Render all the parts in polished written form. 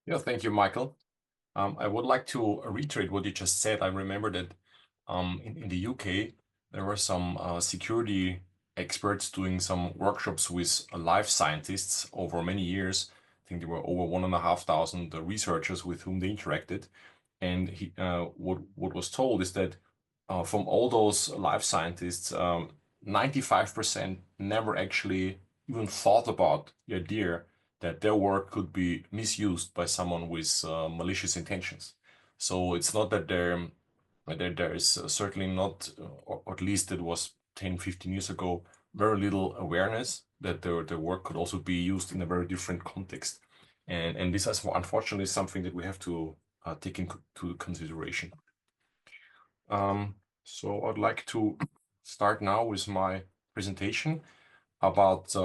Yeah, thank you, Michael. I would like to reiterate what you just said. I remember that in the UK, there were some security experts doing some workshops with life scientists over many years. I think there were over 1,500 researchers with whom they interacted. And what was told is that from all those life scientists, 95% never actually even thought about the idea that their work could be misused by someone with malicious intentions. So it's not that there is certainly not, or at least it was 10, 15 years ago, very little awareness that their work could also be used in a very different context. And this is unfortunately something that we have to take into consideration. So I'd like to start now with my presentation about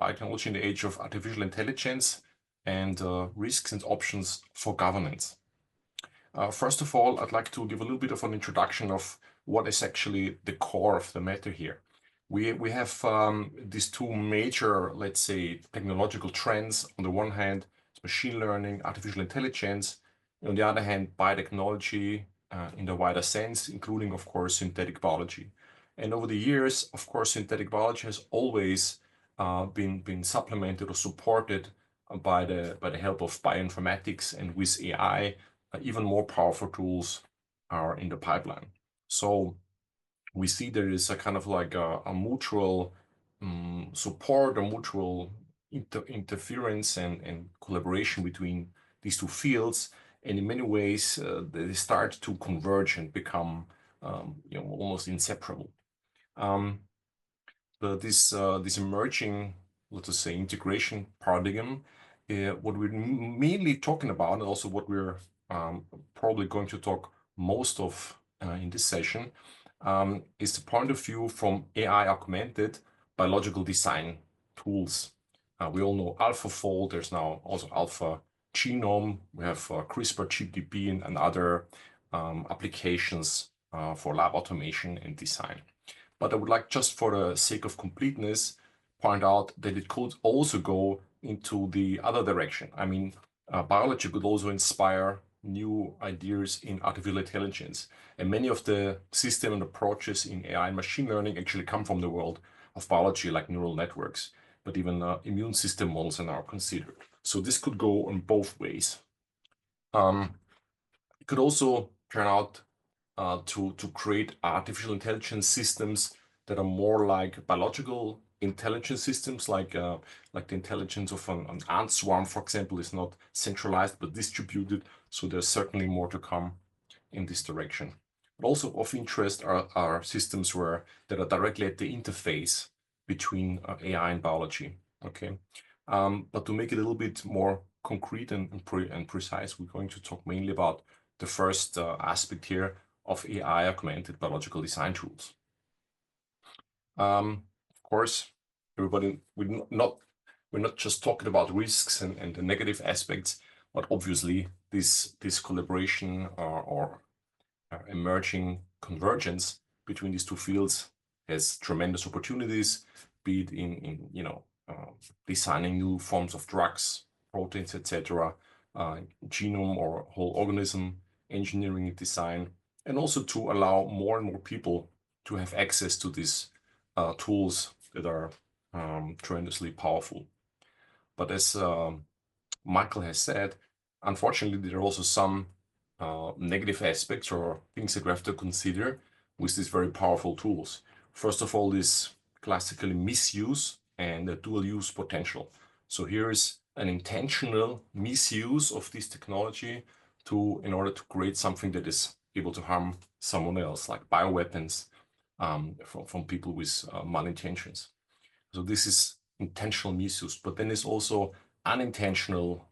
biotechnology in the age of artificial intelligence and risks and options for governance. First of all, I'd like to give a little bit of an introduction of what is actually the core of the matter here. We have these two major, let's say, technological trends. On the one hand, it's machine learning, artificial intelligence. On the other hand, biotechnology in the wider sense, including, of course, synthetic biology. And over the years, of course, synthetic biology has always been supplemented or supported by the help of bioinformatics, and with AI, even more powerful tools are in the pipeline. So we see there is a kind of like a mutual support, a mutual interference and collaboration between these two fields. And in many ways, they start to converge and become almost inseparable. This emerging, let's say, integration paradigm, what we're mainly talking about, and also what we're probably going to talk most of in this session, is the point of view from AI augmented biological design tools. We all know AlphaFold. There's now also Alpha Genome. We have CRISPR, GTP, and other applications for lab automation and design. But I would like, just for the sake of completeness, point out that it could also go into the other direction. I mean, biology could also inspire new ideas in artificial intelligence. And many of the system and approaches in AI and machine learning actually come from the world of biology, like neural networks, but even immune system models are now considered. So this could go in both ways. It could also turn out to create artificial intelligence systems that are more like biological intelligence systems, like the intelligence of an ant swarm, for example, is not centralized but distributed. So there's certainly more to come in this direction. But also of interest are systems that are directly at the interface between AI and biology. Okay, but to make it a little bit more concrete and precise, we're going to talk mainly about the first aspect here of AI augmented biological design tools. Of course, everybody, we're not just talking about risks and the negative aspects, but obviously this collaboration or emerging convergence between these two fields has tremendous opportunities, be it in designing new forms of drugs, proteins, etc., genome or whole organism engineering and design, and also to allow more and more people to have access to these tools that are tremendously powerful. But as Michael has said, unfortunately, there are also some negative aspects or things that we have to consider with these very powerful tools. First of all, is classically misuse and the dual use potential. So here is an intentional misuse of this technology in order to create something that is able to harm someone else, like bioweapons from people with malintentions. So this is intentional misuse, but then there's also unintentional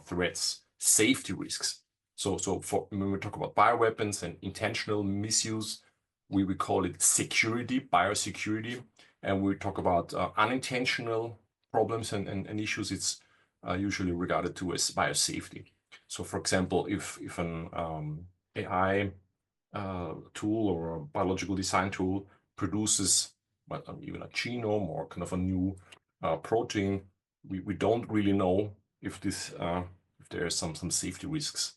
threats, safety risks. So when we talk about bioweapons and intentional misuse, we call it security, biosecurity, and we talk about unintentional problems and issues. It's usually regarded to as biosafety. So, for example, if an AI tool or a biological design tool produces even a genome or kind of a new protein, we don't really know if this there are some safety risks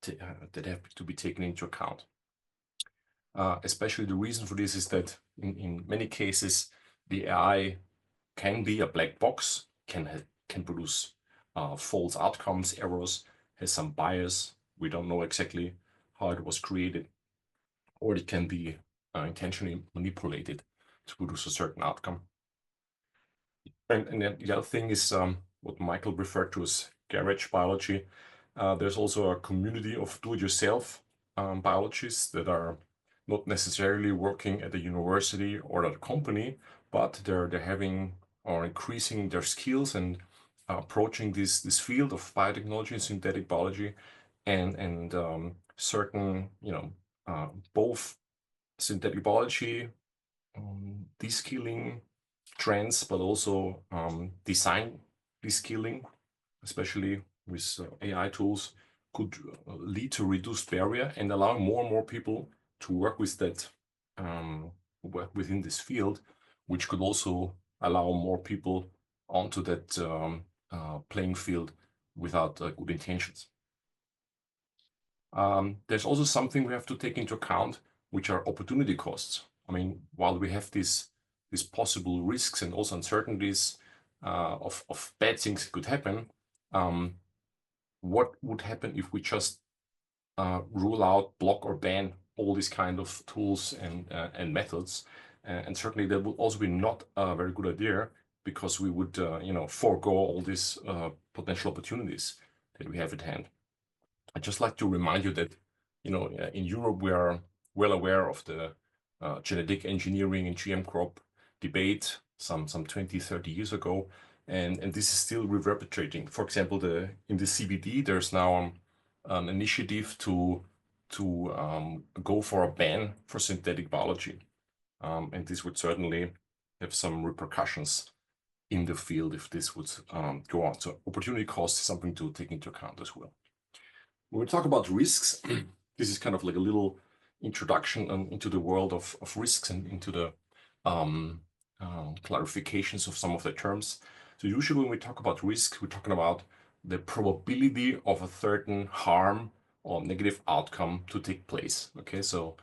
that have to be taken into account. Especially the reason for this is that in many cases, the AI can be a black box, can produce false outcomes, errors, has some bias. We don't know exactly how it was created, or it can be intentionally manipulated to produce a certain outcome. And then the other thing is what Michael referred to as garage biology. There's also a community of do-it-yourself biologists that are not necessarily working at a university or at a company, but they're having or increasing their skills and approaching this field of biotechnology and synthetic biology, and certain both synthetic biology de-skilling trends, but also design de-skilling, especially with AI tools, could lead to reduced barrier and allow more and more people to work with that within this field, which could also allow more people onto that playing field without good intentions. There's also something we have to take into account, which are opportunity costs. I mean, while we have these possible risks and also uncertainties of bad things that could happen, what would happen if we just rule out, block, or ban all these kind of tools and methods? And certainly that would also be not a very good idea, because we would forego all these potential opportunities that we have at hand. I'd just like to remind you that in Europe we are well aware of the genetic engineering and GM crop debate some 20, 30 years ago, and this is still reverberating. For example, in the CBD, there's now an initiative to go for a ban for synthetic biology, and this would certainly have some repercussions in the field if this would go on. So opportunity cost is something to take into account as well. When we talk about risks, this is kind of like a little introduction into the world of risks and into the clarifications of some of the terms. So usually when we talk about risk, we're talking about the probability of a certain harm or negative outcome to take place. Okay, so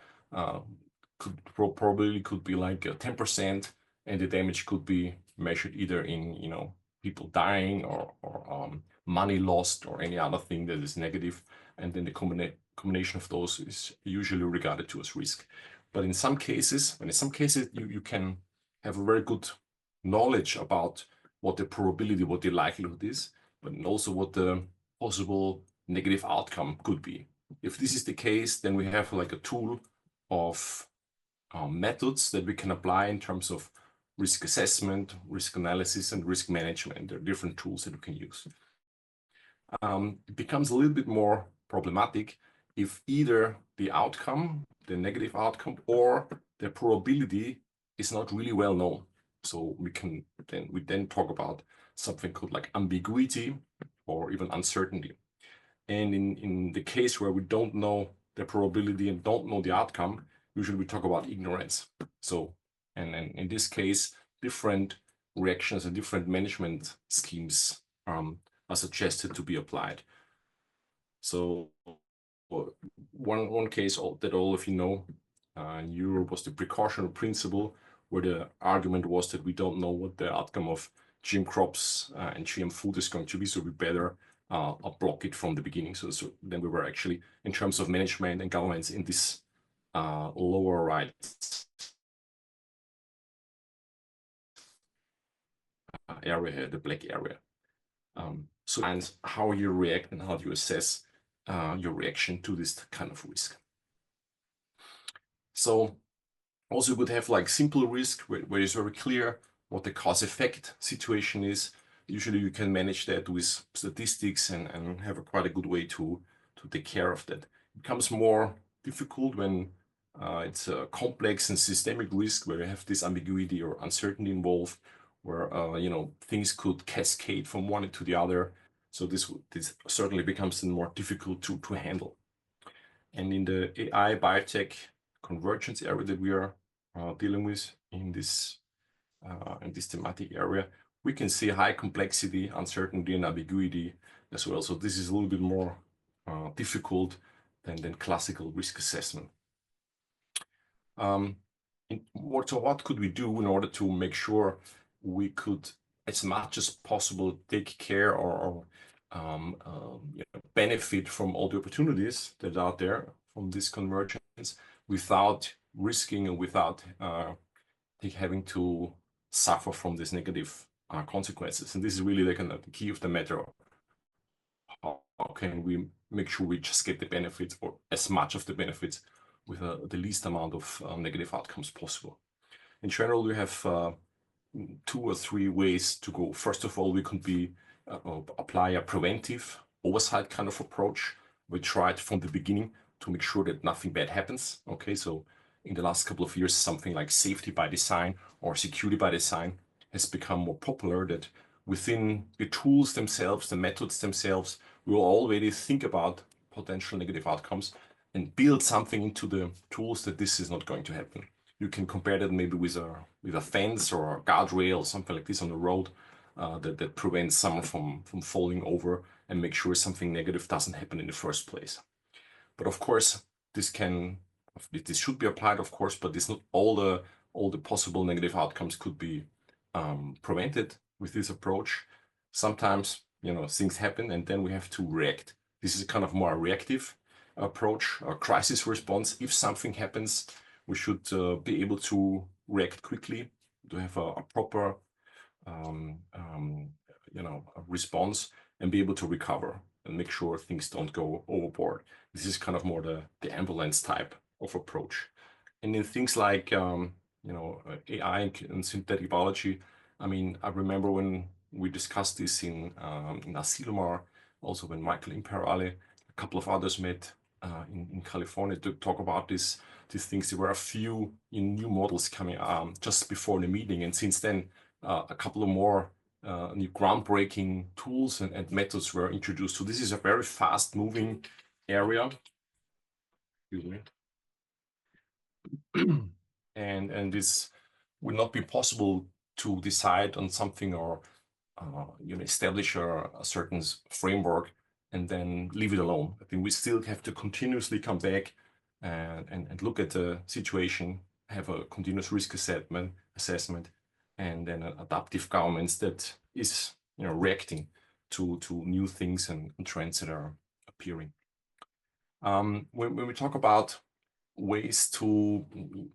probably could be like 10%, and the damage could be measured either in people dying or money lost or any other thing that is negative, and then the combination of those is usually regarded to as risk. But in some cases, you can have a very good knowledge about what the probability, what the likelihood is, but also what the possible negative outcome could be. If this is the case, then we have like a tool of methods that we can apply in terms of risk assessment, risk analysis, and risk management. There are different tools that we can use. It becomes a little bit more problematic if either the outcome, the negative outcome, or the probability is not really well known. So we then talk about something called like ambiguity or even uncertainty. And in the case where we don't know the probability and don't know the outcome, usually we talk about ignorance. So, and in this case, different reactions and different management schemes are suggested to be applied. So one case that all of you know in Europe was the precautionary principle, where the argument was that we don't know what the outcome of GM crops and GM food is going to be, so we better block it from the beginning. So then we were actually, in terms of management and governments, in this lower right area here, the black area. So and how you react and how you assess your reaction to this kind of risk. So also you would have like simple risk where it's very clear what the cause-effect situation is. Usually you can manage that with statistics and have quite a good way to take care of that. It becomes more difficult when it's a complex and systemic risk where you have this ambiguity or uncertainty involved, where things could cascade from one to the other. So this certainly becomes more difficult to handle. And in the AI biotech convergence area that we are dealing with in this thematic area, we can see high complexity, uncertainty, and ambiguity as well. So this is a little bit more difficult than classical risk assessment. So what could we do in order to make sure we could, as much as possible, take care or benefit from all the opportunities that are out there from this convergence without risking and without having to suffer from these negative consequences? And this is really the key of the matter. How can we make sure we just get the benefits, or as much of the benefits, with the least amount of negative outcomes possible? In general, we have 2 or 3 ways to go. First of all, we could apply a preventive oversight kind of approach. We tried from the beginning to make sure that nothing bad happens. Okay, so in the last couple of years, something like safety by design or security by design has become more popular, that within the tools themselves, the methods themselves, we will already think about potential negative outcomes and build something into the tools that this is not going to happen. You can compare that maybe with a fence or a guardrail or something like this on the road that prevents someone from falling over and make sure something negative doesn't happen in the first place. But of course, this should be applied, of course, but this not all the possible negative outcomes could be prevented with this approach. Sometimes things happen and then we have to react. This is kind of more a reactive approach, a crisis response. If something happens, we should be able to react quickly, to have a proper response and be able to recover and make sure things don't go overboard. This is kind of more the ambulance type of approach. And in things like AI and synthetic biology, I mean, I remember when we discussed this in Asilomar, also when Michael Imperiale, a couple of others met in California to talk about these things. There were a few new models coming just before the meeting, and since then a couple of more new groundbreaking tools and methods were introduced. So this is a very fast-moving area. Excuse me. and this would not be possible to decide on something or establish a certain framework and then leave it alone. I think we still have to continuously come back and look at the situation, have a continuous risk assessment, and then an adaptive governance that is reacting to new things and trends that are appearing. When we talk about ways to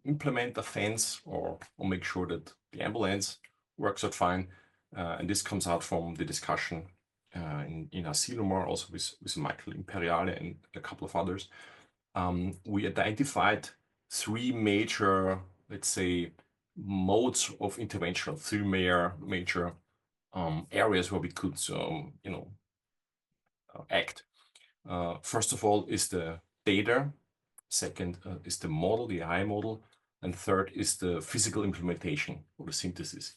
implement a fence or make sure that the ambulance works out fine, and this comes out from the discussion in Asilomar, also with Michael Imperiale and a couple of others. We identified 3 major, let's say, modes of intervention, 3 major areas where we could act. First of all is the data, second is the model, the AI model, and third is the physical implementation or the synthesis.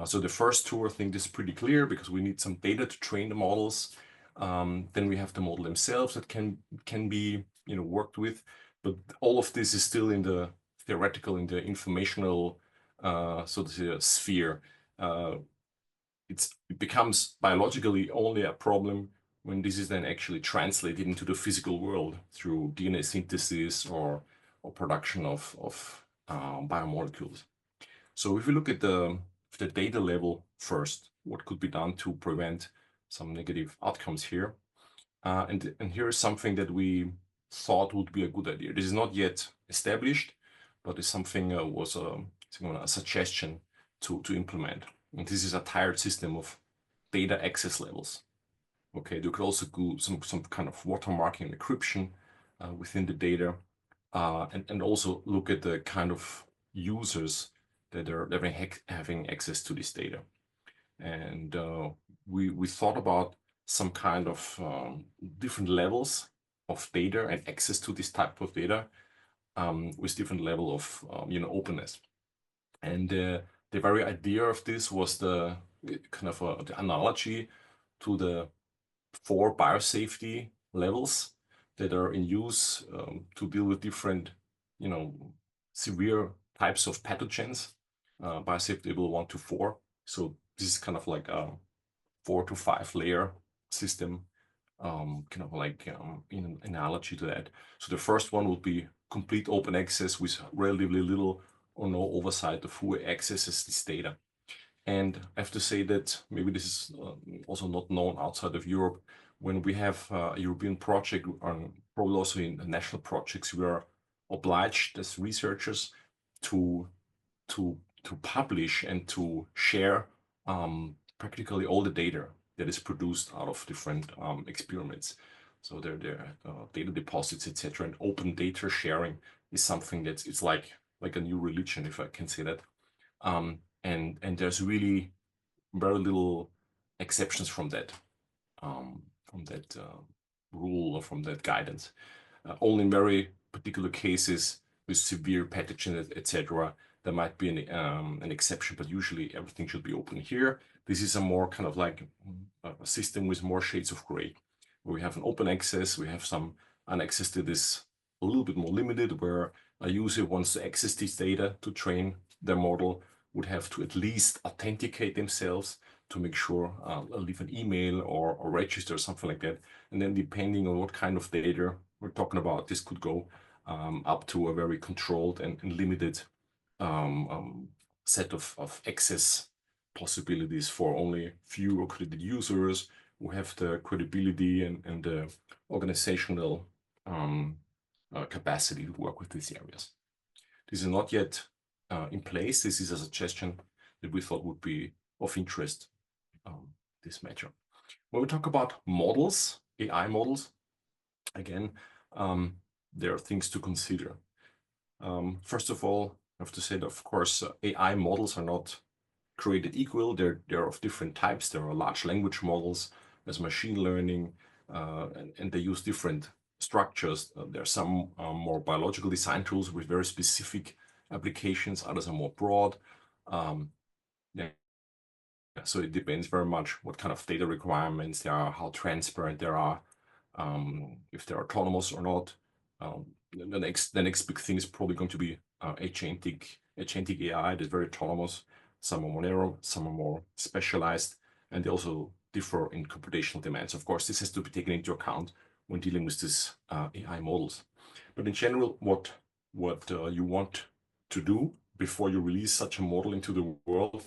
So the first 2, I think, is pretty clear because we need some data to train the models. Then we have the model themselves that can be worked with, but all of this is still in the theoretical, in the informational so to say sphere. It becomes biologically only a problem when this is then actually translated into the physical world through DNA synthesis or production of biomolecules. So if we look at the data level first, what could be done to prevent some negative outcomes here? And here is something that we thought would be a good idea. This is not yet established, but it's something was a suggestion to implement. And this is a tiered system of data access levels. Okay, you could also do some kind of watermarking and encryption within the data, and also look at the kind of users that are having access to this data. And we thought about some kind of different levels of data and access to this type of data with different level of openness. And the very idea of this was the kind of the analogy to the 4 biosafety levels that are in use to deal with different, severe types of pathogens. Biosafety level 1 to 4. So this is kind of like a 4 to 5 layer system, kind of like in an analogy to that. So the first one would be complete open access with relatively little or no oversight of who accesses this data. And I have to say that maybe this is also not known outside of Europe. When we have a European project, probably also in national projects, we are obliged as researchers to to publish and to share practically all the data that is produced out of different experiments. So there data deposits, etc. And open data sharing is something that's it's like a new religion, if I can say that. And there's really very little exceptions from that rule or from that guidance. Only in very particular cases with severe pathogens, etc., there might be an exception, but usually everything should be open here. This is a more kind of like a system with more shades of gray, where we have an open access, we have some access that is a little bit more limited, where a user wants to access this data to train their model would have to at least authenticate themselves to make sure, leave an email or register or something like that. And then depending on what kind of data we're talking about, this could go up to a very controlled and limited set of access possibilities for only few accredited users who have the credibility and the organizational capacity to work with these areas. This is not yet in place. This is a suggestion that we thought would be of interest, this matter. When we talk about models, AI models, again, there are things to consider. First of all, I have to say that, of course, AI models are not created equal. They're of different types. There are large language models, there's machine learning, and they use different structures. There are some more biological design tools with very specific applications. Others are more broad. Yeah. So it depends very much what kind of data requirements there are, how transparent there are, if they're autonomous or not. The next big thing is probably going to be agentic AI that's very autonomous. Some are more narrow, some are more specialized, and they also differ in computational demands. Of course, this has to be taken into account when dealing with these AI models. But in general, what you want to do before you release such a model into the world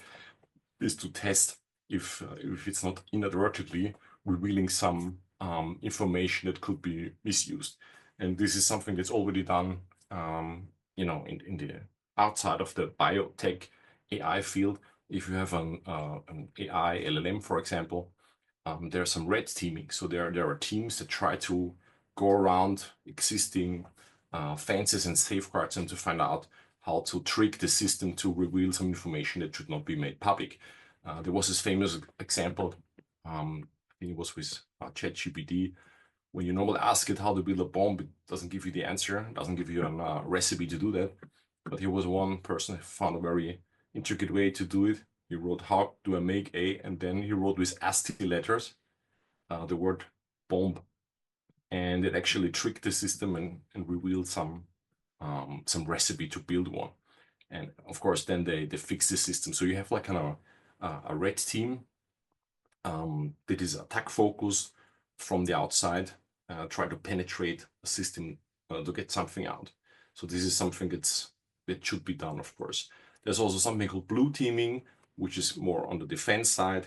is to test if it's not inadvertently revealing some information that could be misused. And this is something that's already done, in the outside of the biotech AI field. If you have an AI LLM, for example, there's some red teaming. So there are teams that try to go around existing fences and safeguards and to find out how to trick the system to reveal some information that should not be made public. There was this famous example, I think it was with ChatGPT. When you normally ask it how to build a bomb, it doesn't give you the answer, it doesn't give you a recipe to do that. But here was one person who found a very intricate way to do it. He wrote, how do I make a, and then he wrote with ASCII letters the word bomb. And it actually tricked the system and revealed some recipe to build one. And of course, then they fix the system. So you have like kind of a red team that is attack focused from the outside, try to penetrate a system to get something out. So this is something that should be done, of course. There's also something called blue teaming, which is more on the defense side.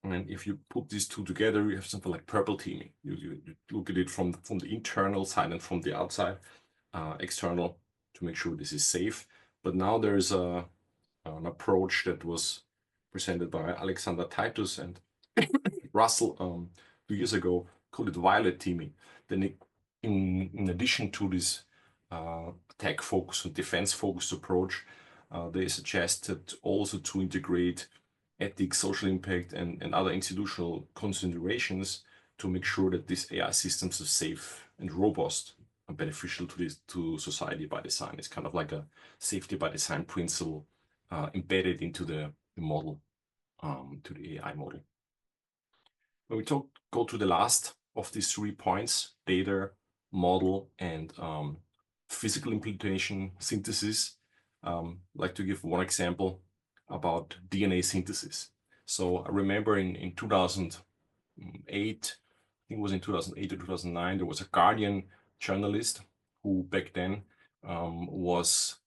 And if you put these two together, you have something like purple teaming. You look at it from the internal side and from the outside, external, to make sure this is safe. But now there is an approach that was presented by Alexander Titus and Russell 2 years ago, called it violet teaming. Then in addition to this attack focus and defense focused approach, they suggested also to integrate ethics, social impact, and other institutional considerations to make sure that these AI systems are safe and robust and beneficial to society by design. It's kind of like a safety by design principle embedded into the model, to the AI model. When we go to the last of these 3 points, data, model, and physical implementation synthesis, I'd like to give one example about DNA synthesis. So I remember in 2008, I think it was in 2008 or 2009, there was a Guardian journalist who back then was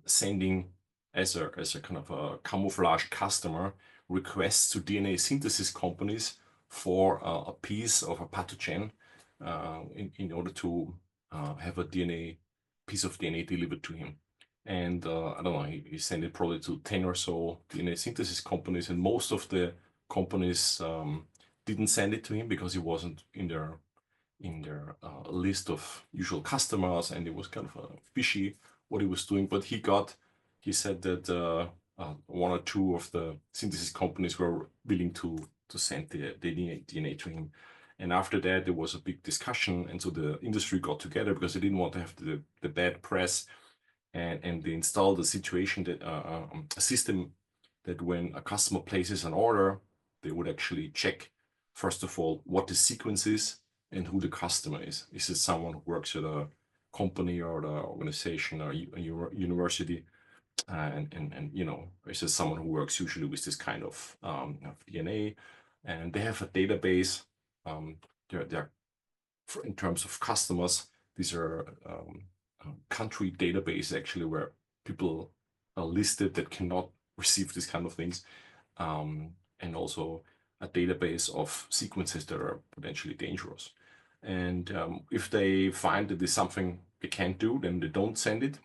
sending as a kind of a camouflage customer requests to DNA synthesis companies for a piece of a pathogen in order to have a piece of DNA delivered to him. And I don't know, he sent it probably to 10 or so DNA synthesis companies, and most of the companies didn't send it to him because he wasn't in their list of usual customers, and it was kind of fishy what he was doing. But he said that one or two of the synthesis companies were willing to send the DNA to him. And after that, there was a big discussion, and so the industry got together because they didn't want to have the bad press, and they installed a situation that a system that when a customer places an order, they would actually check first of all what the sequence is and who the customer is. Is it someone who works at a company or the organization or a university? And is it someone who works usually with this kind of DNA? And they have a database. They're in terms of customers, these are country database actually where people are listed that cannot receive these kind of things, and also a database of sequences that are potentially dangerous. And if they find that there's something they can't do, then they don't send it,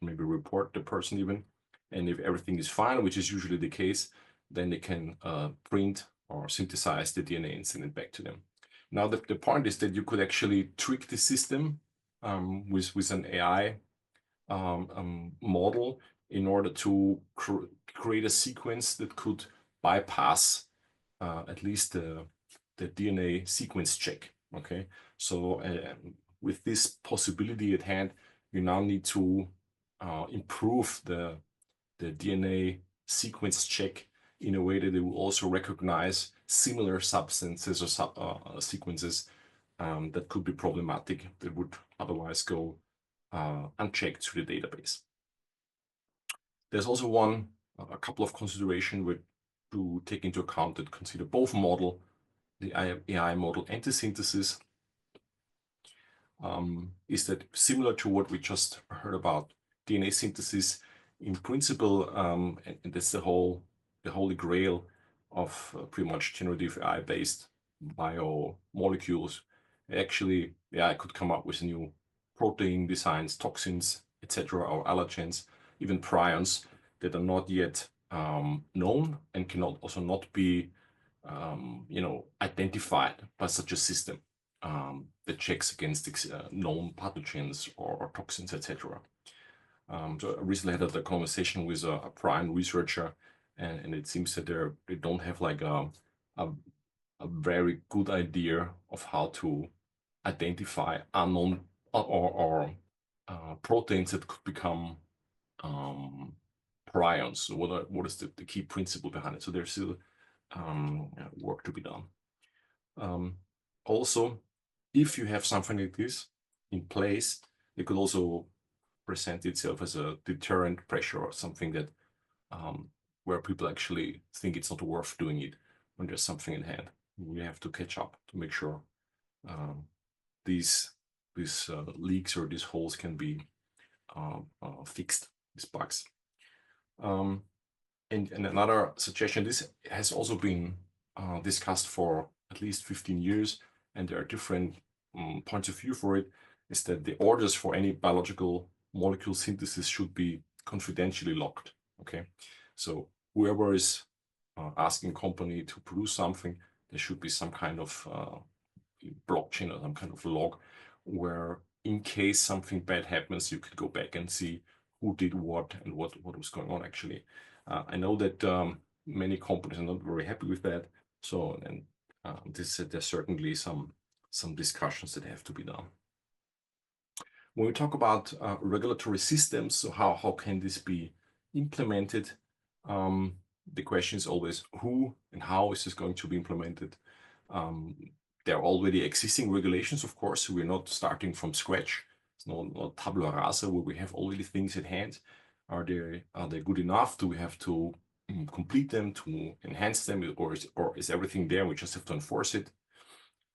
maybe report the person even. And if everything is fine, which is usually the case, then they can print or synthesize the DNA and send it back to them. Now, the point is that you could actually trick the system with an AI model in order to create a sequence that could bypass at least the DNA sequence check. Okay, so with this possibility at hand, you now need to improve the DNA sequence check in a way that it will also recognize similar substances or sequences that could be problematic, that would otherwise go unchecked through the database. There's also a couple of considerations to take into account that consider both model, the AI model and the synthesis, is that similar to what we just heard about DNA synthesis, in principle, and that's the holy grail of pretty much generative AI-based biomolecules. Actually, AI could come up with new protein designs, toxins, etc., or allergens, even prions that are not yet known and cannot also not be identified by such a system that checks against known pathogens or toxins, etc. So I recently had a conversation with a prion researcher, and it seems that they don't have like a very good idea of how to identify unknown or proteins that could become prions. So what is the key principle behind it? So there's still work to be done. Also, if you have something like this in place, it could also present itself as a deterrent pressure or something that where people actually think it's not worth doing it when there's something in hand. We have to catch up to make sure these leaks or these holes can be fixed, these bugs. And another suggestion, this has also been discussed for at least 15 years, and there are different points of view for it, is that the orders for any biological molecule synthesis should be confidentially locked. Okay, so whoever is asking a company to produce something, there should be some kind of blockchain or some kind of log where in case something bad happens, you could go back and see who did what and what was going on actually. I know that many companies are not very happy with that. So, and there's certainly some discussions that have to be done. When we talk about regulatory systems, so how can this be implemented? The question is always who and how is this going to be implemented? There are already existing regulations, of course. So we're not starting from scratch. It's not tabula rasa where we have already things at hand. Are they good enough? Do we have to complete them, to enhance them, or is everything there? We just have to enforce it.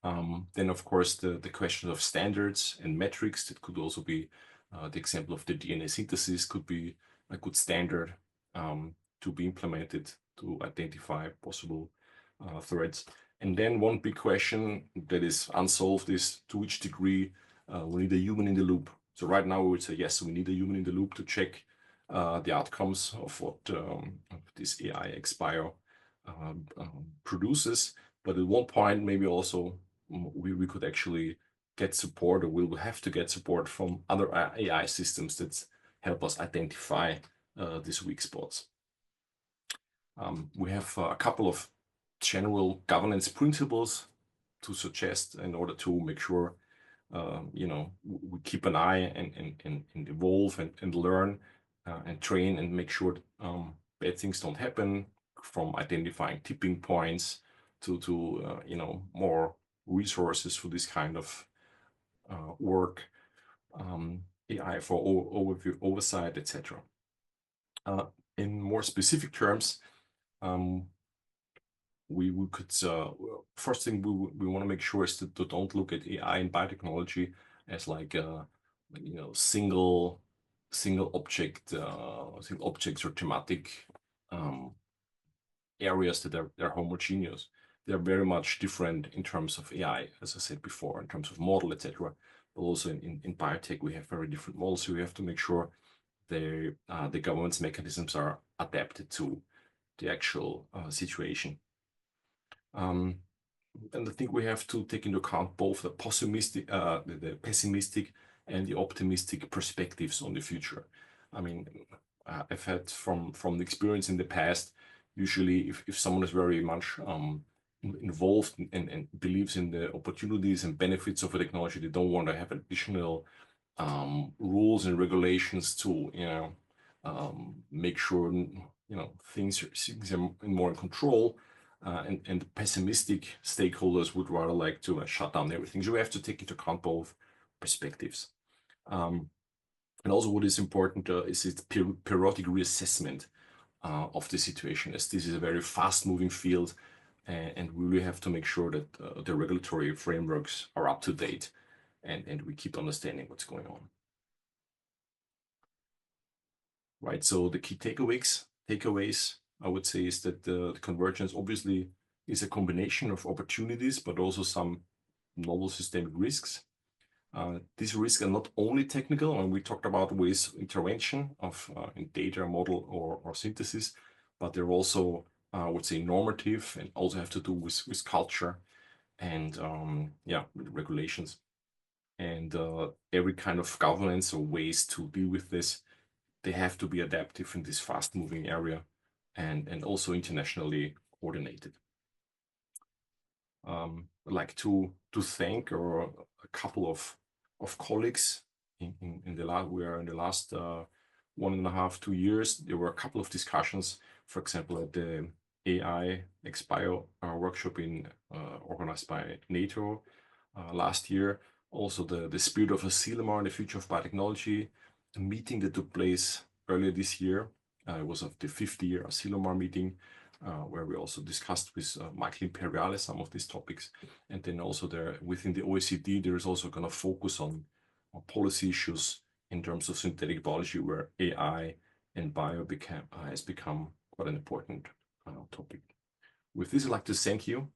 Then, of course, the question of standards and metrics, that could also be the example of the DNA synthesis could be a good standard to be implemented to identify possible threats. And then one big question that is unsolved is to which degree we need a human in the loop. So right now we would say, yes, we need a human in the loop to check the outcomes of what this AI XBio produces. But at one point, maybe also we could actually get support, or we'll have to get support from other AI systems that help us identify these weak spots. We have a couple of general governance principles to suggest in order to make sure we keep an eye and evolve and learn and train and make sure bad things don't happen, from identifying tipping points to more resources for this kind of work, AI for overview, oversight, etc. In more specific terms, we could first thing we want to make sure is to don't look at AI and biotechnology as like single objects or thematic areas that are homogeneous. They're very much different in terms of AI, as I said before, in terms of model, etc. But also in biotech, we have very different models. So we have to make sure the governance mechanisms are adapted to the actual situation. And I think we have to take into account both the pessimistic and the optimistic perspectives on the future. I mean, I've had from the experience in the past, usually if someone is very much involved and believes in the opportunities and benefits of a technology, they don't want to have additional rules and regulations to make sure things are more in control. And pessimistic stakeholders would rather like to shut down everything. So we have to take into account both perspectives. And also what is important is its periodic reassessment of the situation, as this is a very fast-moving field, and we really have to make sure that the regulatory frameworks are up to date and we keep understanding what's going on. Right, so the key takeaways, I would say, is that the convergence obviously is a combination of opportunities, but also some novel systemic risks. These risks are not only technical, and we talked about ways intervention of in data model or synthesis, but they're also, I would say, normative and also have to do with culture and with regulations. And every kind of governance or ways to deal with this, they have to be adaptive in this fast-moving area and also internationally coordinated. I'd like to thank a couple of colleagues in the last 1.5-2 years. There were a couple of discussions, for example, at the AI XBio workshop organized by NATO last year. Also the Spirit of Asilomar and the Future of Biotechnology, a meeting that took place earlier this year. It was of the 50-year Asilomar meeting, where we also discussed with Michael Imperiale some of these topics. And then also within the OECD, there is also kind of focus on policy issues in terms of synthetic biology, where AI and bio has become quite an important topic. With this, I'd like to thank you